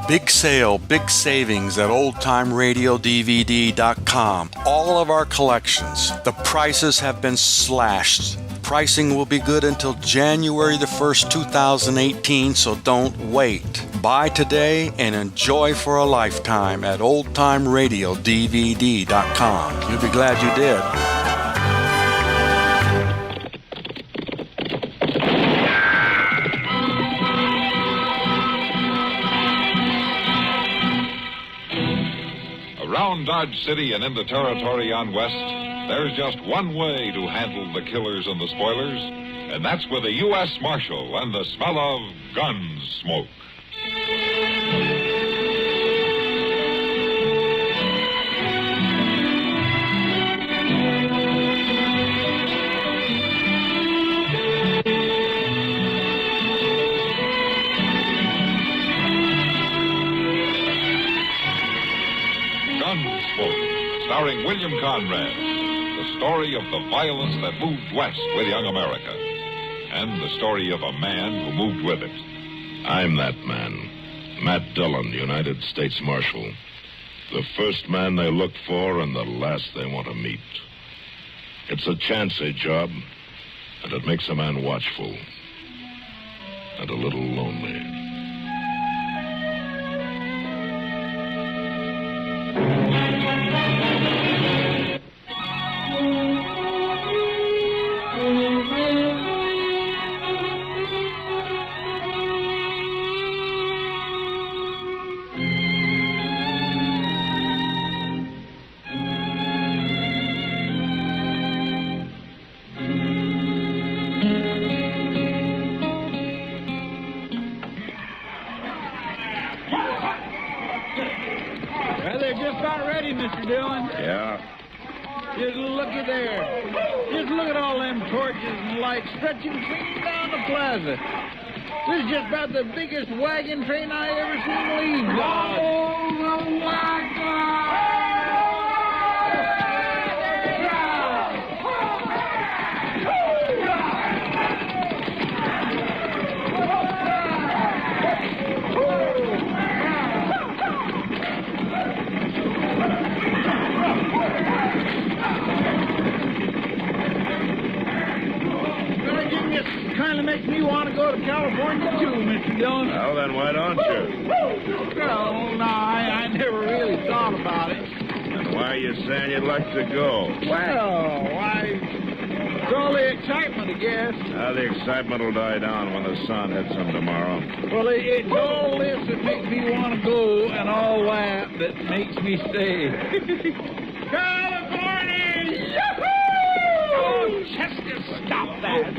Big sale, big savings at oldtimeradiodvd.com. All of our collections. The prices have been slashed. Pricing will be good until January the 1st, 2018, so don't wait. Buy today and enjoy for a lifetime at oldtimeradiodvd.com. You'll be glad you did. Around Dodge City and in the territory on west, there's just one way to handle the killers and the spoilers, and that's with a U.S. Marshal and the smell of Gunsmoke. Gunsmoke, starring William Conrad. The story of the violence that moved west with young America. And the story of a man who moved with it. I'm that man. Matt Dillon, United States Marshal. The first man they look for and the last they want to meet. It's a chancy job, and it makes a man watchful. And a little lonely. Well, they're just about ready, Mr. Dillon. Yeah? Just looky there. Just look at all them torches and lights stretching clean down the plaza. This is just about the biggest wagon train I ever seen leave. Oh, the wagon! Kind of makes me want to go to California, too, Mr. Dillon. Well, then why don't you? Well, no, I never really thought about it. And why are you saying you'd like to go? Well, why, it's all the excitement, I guess. The excitement will die down when the sun hits them tomorrow. Well, it's all this that makes me want to go and all that makes me stay. California! Yahoo! Oh, Chester, stop that.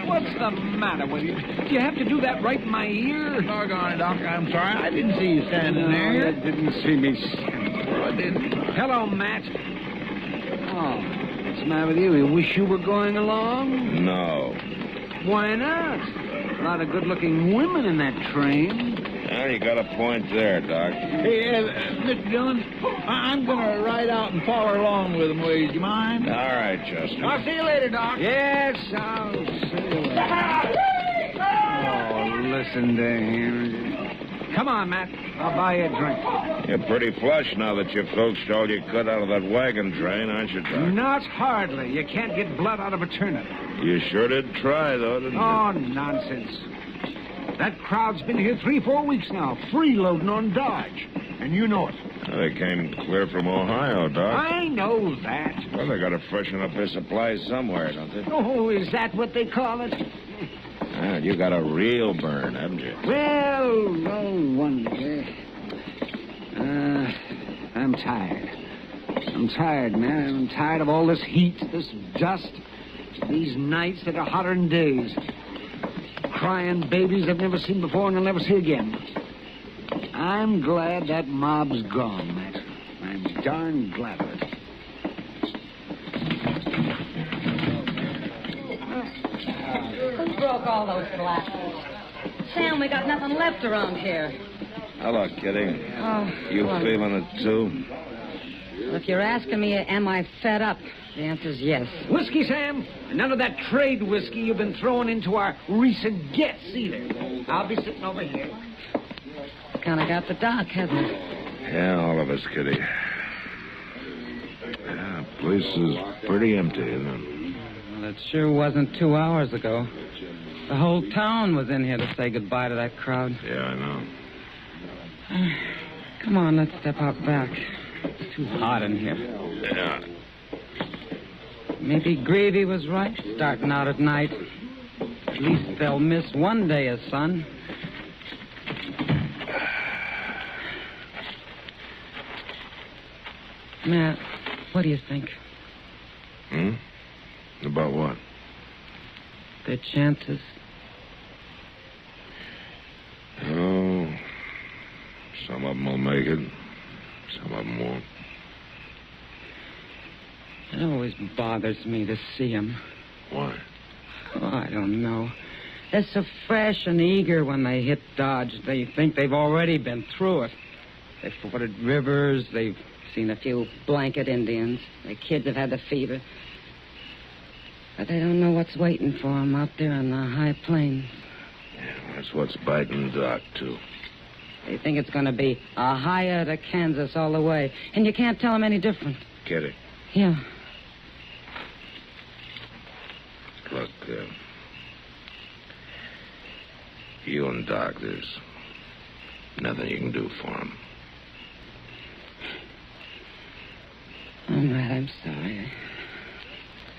What's the matter with you? Do you have to do that right in my ear? Doggone it, Doc. I'm sorry. I didn't see you standing there. I didn't see me. Well, I didn't. Hello, Matt. Oh, what's the matter with you? You wish you were going along? No. Why not? A lot of good-looking women in that train. Well, you got a point there, Doc. Hey, Mr. Dillon, I'm going to ride out and follow along with him, will you? Do you mind? All right, Chester. I'll see you later, Doc. Yes, I'll see you later. Oh, listen to him. Come on, Matt. I'll buy you a drink. You're pretty flush now that you filched all you could out of that wagon train, aren't you, Doc? Not hardly. You can't get blood out of a turnip. You sure did try, though, didn't you? Oh, nonsense. That crowd's been here 3-4 weeks now, freeloading on Dodge. And you know it. They came clear from Ohio, Doc. I know that. Well, they got to freshen up their supplies somewhere, don't they? Oh, is that what they call it? Well, you got a real burn, haven't you? Well, no wonder. I'm tired. I'm tired, man. I'm tired of all this heat, this dust, these nights that are hotter than days. Crying babies I've never seen before and I'll never see again. I'm glad that mob's gone, Matt. I'm darn glad of it. Who broke all those glasses? Sam, we got nothing left around here. Hello, Kitty. Oh, You well, feeling it, too? if you're asking me, am I fed up? The answer's yes. Whiskey, Sam? None of that trade whiskey you've been throwing into our recent gets, either. I'll be sitting over here. kind of got the doc, hasn't it? Yeah, all of us, Kitty. Yeah, place is pretty empty, isn't it? Well, it sure wasn't 2 hours ago. The whole town was in here to say goodbye to that crowd. Yeah, I know. Come on, let's step out back. It's too hot in here. Yeah. Maybe Greavy was right, starting out at night. At least they'll miss one day of sun. Matt, what do you think? About what? Their chances? Oh, some of them will make it. Some of them won't. It always bothers me to see them. Why? Oh, I don't know. They're so fresh and eager when they hit Dodge. They think they've already been through it. They've forded rivers. They've seen a few blanket Indians. Their kids have had the fever. But they don't know what's waiting for them out there on the high plains. Yeah, that's what's biting Doc, too. They think it's going to be a higher to Kansas all the way. And you can't tell them any different. Kitty, Yeah. look, you and Doc, there's nothing you can do for him. Oh, Matt, I'm sorry.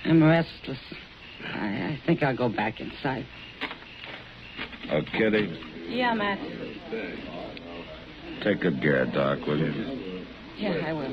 I'm restless. I think I'll go back inside. Oh, Kitty, Yeah, Matt. take good care of Doc, will you? Yeah, I will.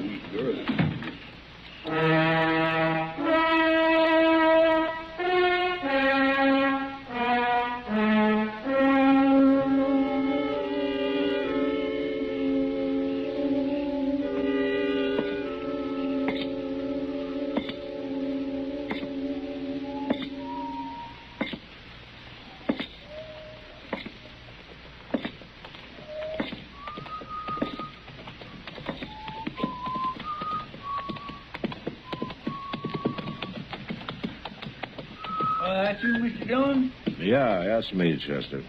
That's you, Mr. Dillon? Yeah, that's me, Chester.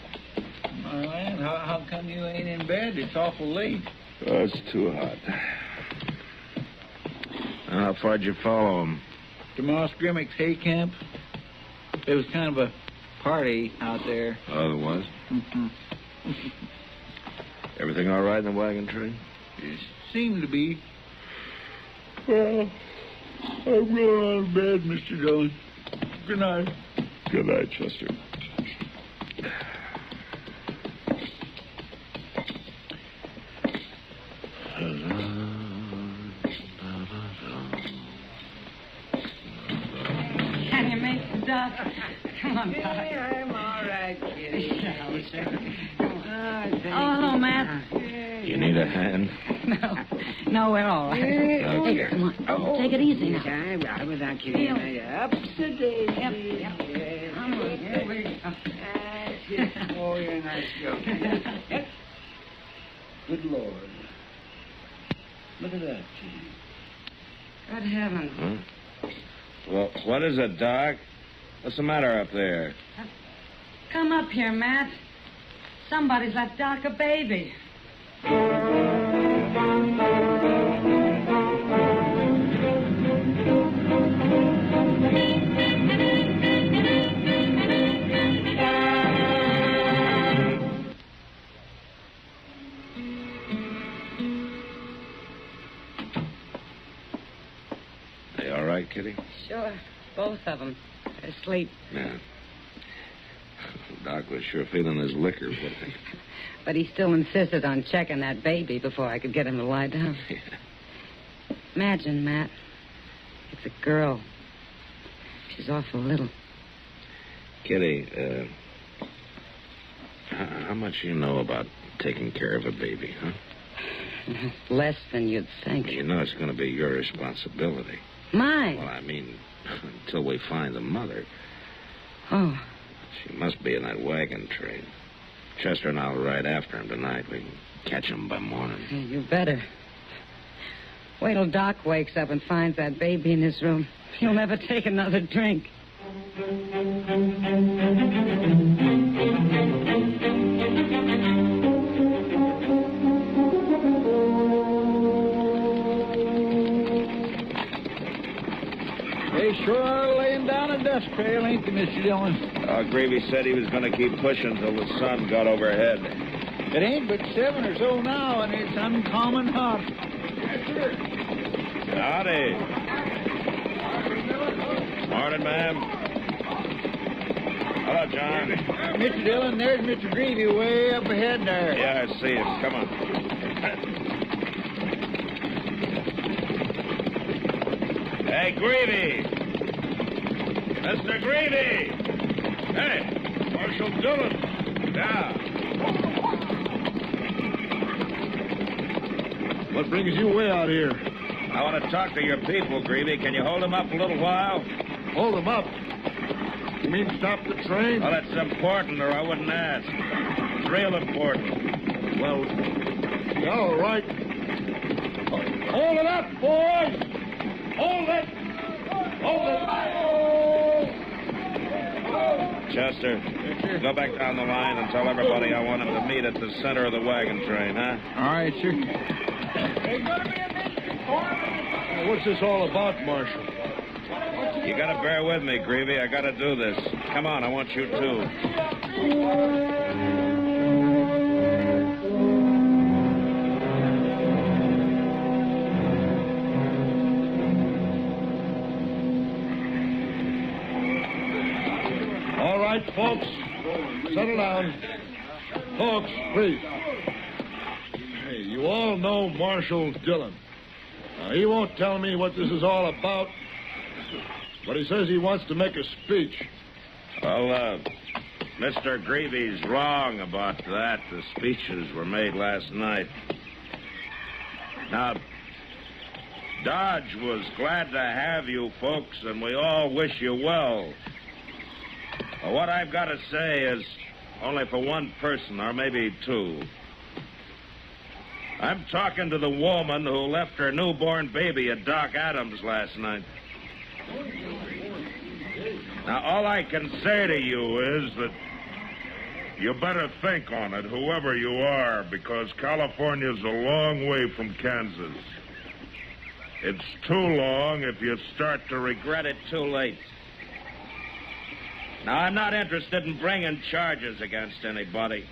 All right. How come you ain't in bed? It's awful late. Oh, it's too hot. How far'd you follow him? To Moss Grimmick's hay camp. There was kind of a party out there. Oh, there was? Mm-hmm. Everything all right in the wagon train? It seemed to be. Well, I'm going on to bed, Mr. Dillon. Good night. Good night, Chester. Can you make the duck? Come on, Doc. I'm all right, Kitty. Oh, hello, Matt. You need a hand? No, we're all right. Hey, come on. Take it easy now. I'm right without Kitty. Up to daisy. Yep. Come on. Here we go. Oh, you're a nice girl. Good Lord. Look at that, Kitty. Good heavens. Huh? Well, what is it, Doc? What's the matter up there? Come up here, Matt. Somebody's left Doc a baby. They all right, Kitty? Sure. Both of them. They're asleep. Yeah. Doc was sure feeling his liquor, wasn't he? But he still insisted on checking that baby before I could get him to lie down. Yeah. Imagine, Matt. It's a girl. She's awful little. Kitty, how much you know about taking care of a baby, huh? Less than you'd think. You know it's going to be your responsibility. Mine? Well, I mean, until we find the mother. Oh. She must be in that wagon train. Chester and I'll ride after him tonight. We can catch him by morning. You better. Wait till Doc wakes up and finds that baby in his room. He'll never take another drink. They sure are laying down a dust trail, ain't they, Mr. Dillon? Gravy said he was going to keep pushing till the sun got overhead. It ain't but 7 or so now, and it's uncommon hot. Howdy. Morning, ma'am. Hello, John. Mr. Dillon, there's Mr. Greavy way up ahead there. Yeah, I see him. Come on. Hey, Greavy! Mr. Greavy! Hey, Marshal Dillon. Yeah. What brings you way out here? I want to talk to your people, Greavy. Can you hold them up a little while? Hold them up. You mean stop the train? Well, it's important, or I wouldn't ask. It's real important. Well, yeah, all right. Hold it up, boys! Hold it! Hold it! Chester, go back down the line and tell everybody I want them to meet at the center of the wagon train, huh? All right, sir. What's this all about, Marshal? You gotta bear with me, Greavy. I gotta do this. Come on, I want you too. All right, folks. Settle down. Folks, please. Hey, you all know Marshal Dillon. Now, he won't tell me what this is all about, but he says he wants to make a speech. Well, Mr. Greavy's wrong about that. The speeches were made last night. Now, Dodge was glad to have you folks, and we all wish you well. But what I've got to say is only for one person, or maybe two. I'm talking to the woman who left her newborn baby at Doc Adams last night. Now, all I can say to you is that you better think on it, whoever you are, because California's a long way from Kansas. It's too long if you start to regret it too late. Now, I'm not interested in bringing charges against anybody.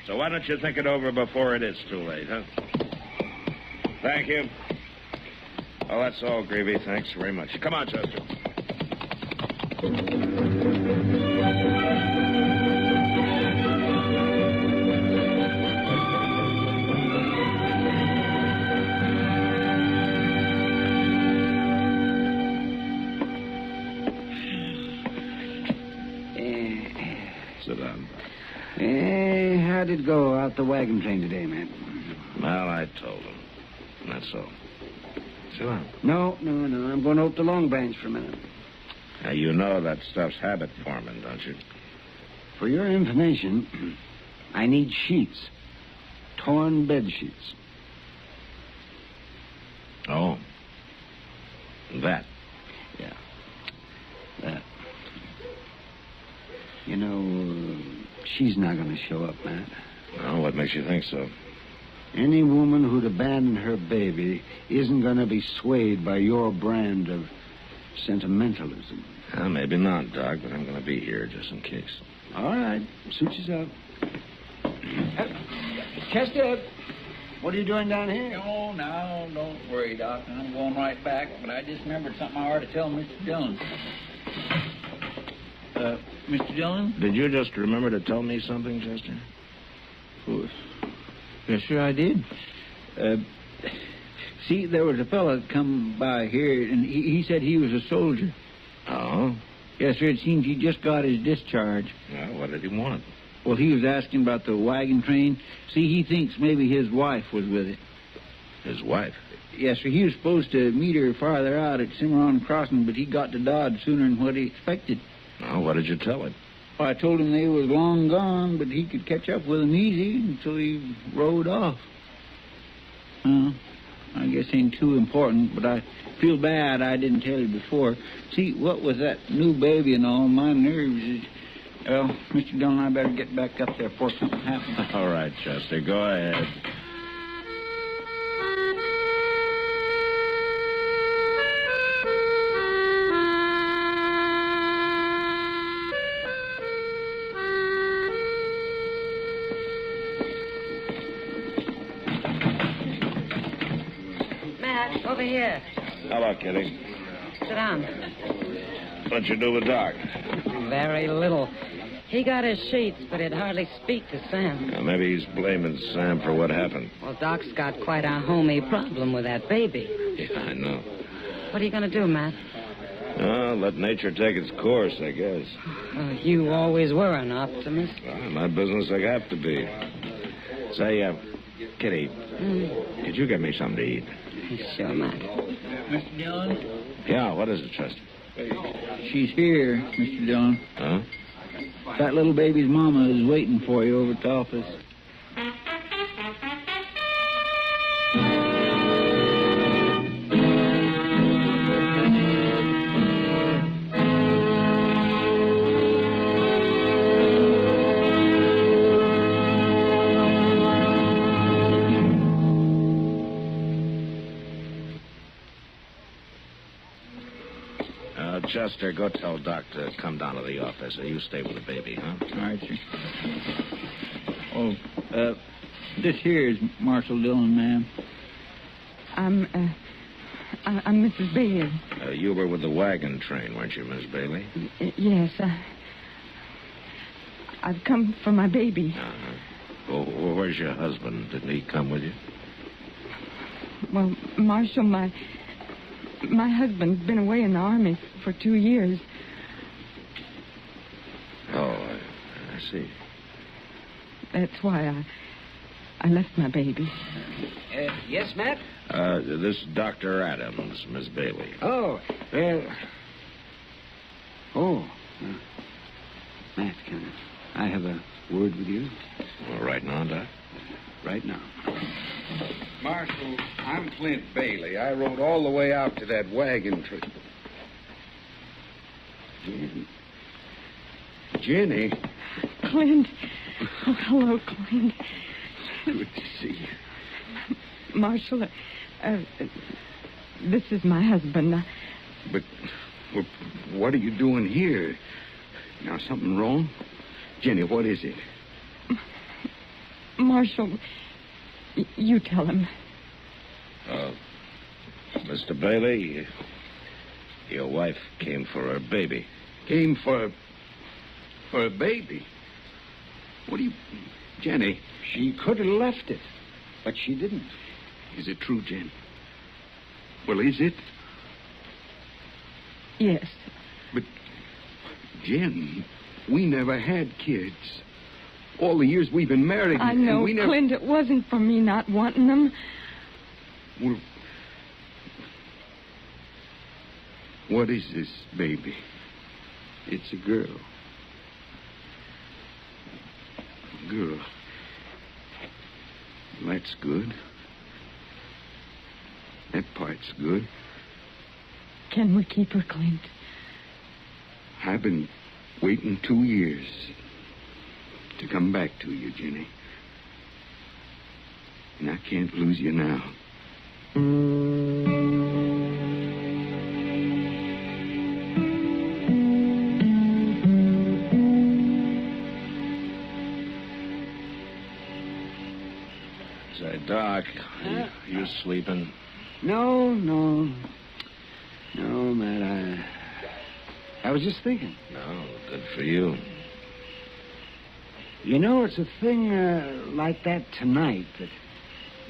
So why don't you think it over before it is too late, huh? Thank you. Well, that's all, Greavy. Thanks very much. Come on, Chester. Sit down. How'd it go out the wagon train today, man? Well, I told him. That's all. Sit down. No. I'm going over to Long Branch for a minute. Now, you know that stuff's habit forming, don't you? For your information, I need sheets. Torn bed sheets. Oh. That. Yeah. That. You know, she's not going to show up, Matt. Well, what makes you think so? Any woman who'd abandon her baby isn't going to be swayed by your brand of sentimentalism. Well, maybe not, Doc, but I'm going to be here just in case. All right. Suit yourself. Chester, what are you doing down here? Oh, now, don't worry, Doc. I'm going right back, but I just remembered something I ought to tell Mr. Dillon. Mr. Dillon? Did you just remember to tell me something, Chester? Yes, sir, I did. See, there was a fellow come by here, and he said he was a soldier. Oh? Yes, sir, it seems he just got his discharge. Well, what did he want? Well, he was asking about the wagon train. See, he thinks maybe his wife was with it. His wife? Yes, sir, he was supposed to meet her farther out at Cimarron Crossing, but he got to Dodge sooner than what he expected. Oh, what did you tell him? Well, I told him they was long gone, but he could catch up with them easy until he rode off. Well, I guess ain't too important, but I feel bad I didn't tell you before. See, what with that new baby and all, my nerves is... Well, Mr. Dillon, I better get back up there before something happens. All right, Chester, go ahead. Over here. Hello, Kitty. Sit down. What'd you do with Doc? Very little. He got his sheets, but he'd hardly speak to Sam. Maybe he's blaming Sam for what happened. Well, Doc's got quite a homey problem with that baby. Yeah, I know. What are you going to do, Matt? Let nature take its course, I guess. You always were an optimist. Well, in my business, I have to be. Say, Kitty, did you get me something to eat? Sure, Matt. Mr. Dillon? Yeah, what is it, Chester? She's here, Mr. Dillon. Huh? That little baby's mama is waiting for you over at the office. Chester, go tell Doc to come down to the office. You stay with the baby, huh? All right, sir. Oh, this here is Marshal Dillon, ma'am. I'm Mrs. Bailey. You were with the wagon train, weren't you, Miss Bailey? Yes, I've come for my baby. Uh-huh. Well, where's your husband? Didn't he come with you? Well, Marshal, my husband's been away in the army for 2 years. Oh, I see. That's why I left my baby. Yes, Matt? This is Dr. Adams, Miss Bailey. Oh, well... Matt, can I have a word with you? Well, right now, Doc? Right now. Marshal, I'm Clint Bailey. I rode all the way out to that wagon train. Jenny. Clint. Oh, hello, Clint. Good to see you. Marshal, this is my husband. But what are you doing here? Now, something wrong? Jenny, what is it? Marshal, you tell him. Mr. Bailey, your wife came for her baby. Came for a baby? What do you... Jenny. She could have left it, but she didn't. Is it true, Jen? Well, is it? Yes. But, Jen, we never had kids. All the years we've been married. I know, and we never... Clint, it wasn't for me not wanting them. Well, what is this baby? It's a girl. A girl. That's good. That part's good. Can we keep her, Clint? I've been waiting 2 years to come back to you, Jenny. And I can't lose you now. Say, Doc, you sleeping? No, Matt, I was just thinking. No, good for you. You know, it's a thing like that tonight that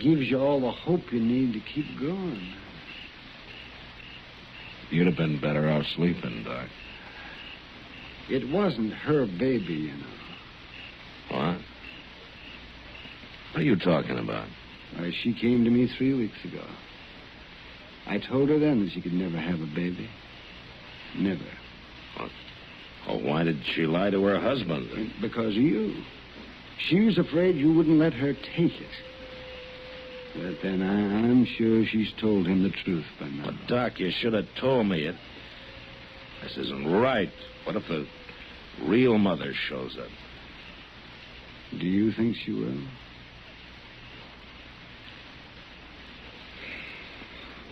gives you all the hope you need to keep going. You'd have been better off sleeping, Doc. It wasn't her baby, you know. What? What are you talking about? Why, she came to me 3 weeks ago. I told her then that she could never have a baby. Never. Oh, why did she lie to her husband? Because of you. She was afraid you wouldn't let her take it. But then I'm sure she's told him the truth by now. But, Doc, you should have told me it. This isn't right. What if the real mother shows up? Do you think she will?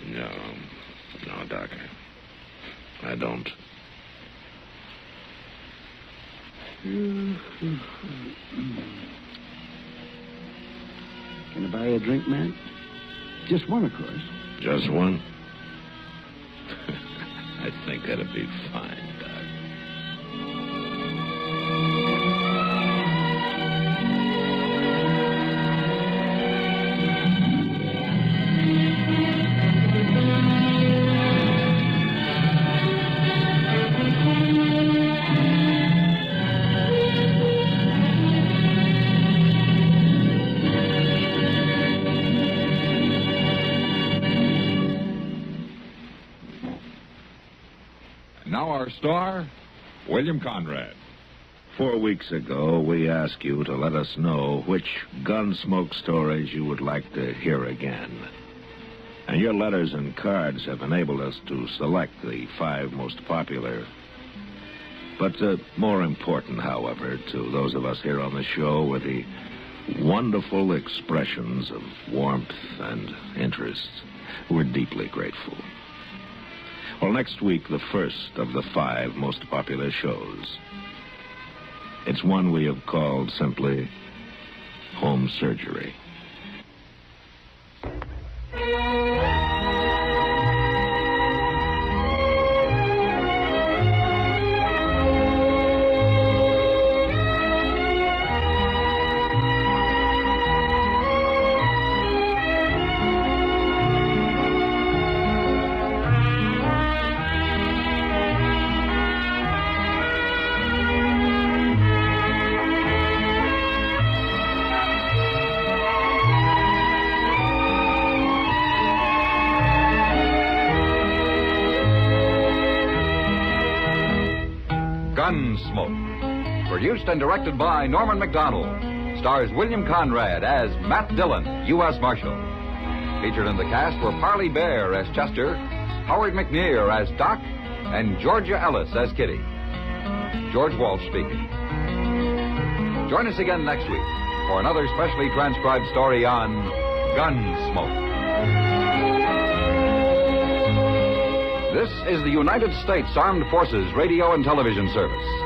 No, Doc. I don't. Can I buy you a drink, man? Just one, of course. Just one? I think that'd be fine, Doc. Now our star, William Conrad. 4 weeks ago, we asked you to let us know which Gunsmoke stories you would like to hear again. And your letters and cards have enabled us to select the 5 most popular. But more important, however, to those of us here on the show were the wonderful expressions of warmth and interest. We're deeply grateful. Well, next week, the first of the 5 most popular shows. It's one we have called simply Home Surgery. Gunsmoke, produced and directed by Norman McDonald, stars William Conrad as Matt Dillon, U.S. Marshal. Featured in the cast were Parley Bear as Chester, Howard McNear as Doc, and Georgia Ellis as Kitty. George Walsh speaking. Join us again next week for another specially transcribed story on Gunsmoke. This is the United States Armed Forces Radio and Television Service.